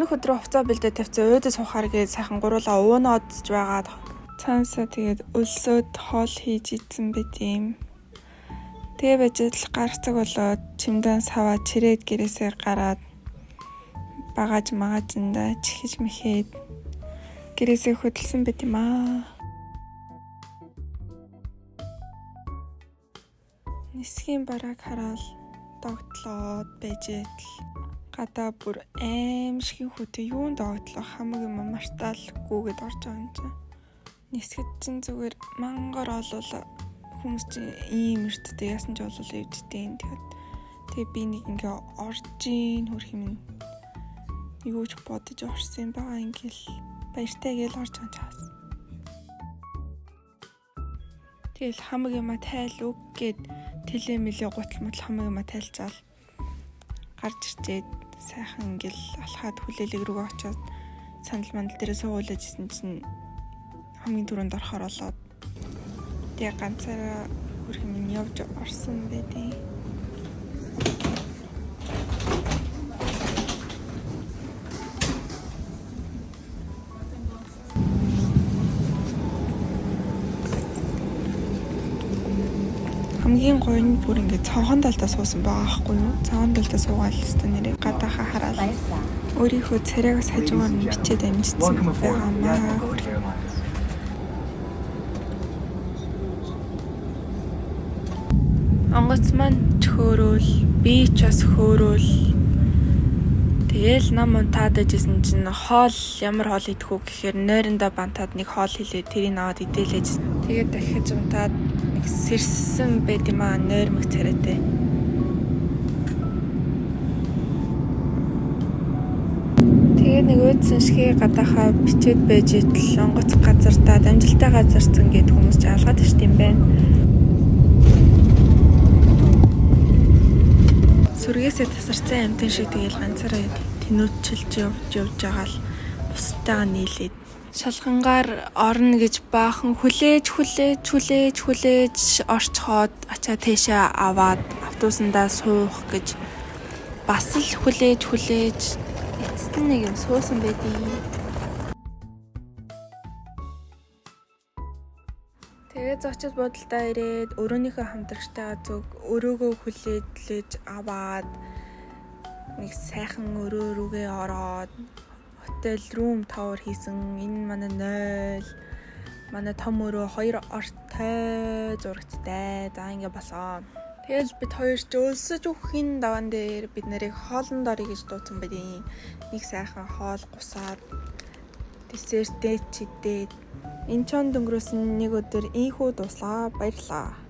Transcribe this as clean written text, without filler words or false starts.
Ирэх өдрөө хувцас бэлдээ тавьцаа өөдөө суухаар гээд сайхан гуруулаа уунуудж байгаад цаансаа тэгээд өлсөд хоол хийж идсэн байт юм. Тэгээ байж л гарцаг болоод чимдэн саваа чирээд гэрээсээ гараад багаж магажинда чихэж мэхээд гэрээсээ хөдөлсөн байт юм аа. Нисхийн барааг хараад догтлоод байжээ л гадаа бүр аимшигын хүтэ юунд догтлоо хамаг юм мартаалгүйгээд орж байгаа юм чинь. Нисгэд чинь зүгээр мангар олол хүмүүс чинь ийм эрттэй яасан ч олол өвдтэй юм тэгэхэд тэгээ би нэг ингээ орж ийн хөрх юм юу ч бодож орсон байгаа ингээл баяртай гээл орж байгаа чаас. Тэгэл хамаг юм тайл үг гээд тэлээ мэлээ гутал мутал хамаг юм тайлцаал гарч ирчээд сайхан ингээл алхаад хүлээлэг рүү очоод сандал мандал дээр суугуулж исэн чинь хамгийн түрүүнд орохоор болоод тэгээ ганцаараа хөрх юм явж орсон байдیں۔ Хамгийн гоё нь бүр ингээд цонхон талдаа суусан байгаа байхгүй юу? Цонхон талдаа суугаад л өстө нэрээ гадаахаа хараад өөрийнхөө царайгаас хажуугаар нь бичээд амжицсан байгаамаа. Онгоц маань хөөрөөл, би ч бас хөөрөөл. Тэгэл нам унтаад ижсэн чинь хоол ямар хоол идэх үү гэхээр нойрондоо бантаад нэг хоол хэлээ тэрийг аваад идээлээж. Тэгээд дахиж унтаад сэрсэн байт юм аа нойрмог царайтай. Тэгээ нэг өөдсөн шигээ гадаахаа бичээд байж итл онгоц газартаа дамжилтай газарцсан гэд хүмүүс ч алгаад ирт юм байна. Сүргээсээ тасарсан амтэн шиг тэгэл ганцаараа тэнүүтчилж явж байгаа л бусдаагаа нийлээд шалгангаар орно гэж баахан хүлээж орчхоод ачаа тэшээ аваад автобусандаа суух гэж бас л хүлээж эцэст нэг юм суусан байдیں۔ Тэгээд зочид бодолдоо ирээд өрөөнийхөө хамтрагчтайгаа зүг өрөөгөө хүлээж аваад нэг сайхан өрөө рүүгээ ороод хотел рум тавар хийсэн. Энэ манай 0 манай том өрөө 2 ортой зурагттай. За ингэ болоо. Тэгэл бид хоёр ч өлсөж үххийн даван дээр бид нарыг хоолнд орё гэж дуудсан байдیں۔ Нэг сайхан хоол гусаад десерттэй ч идээд энэ ч он дөнгөрөөсөн нэг өдөр ийхүү дуслаа. Баярлаа.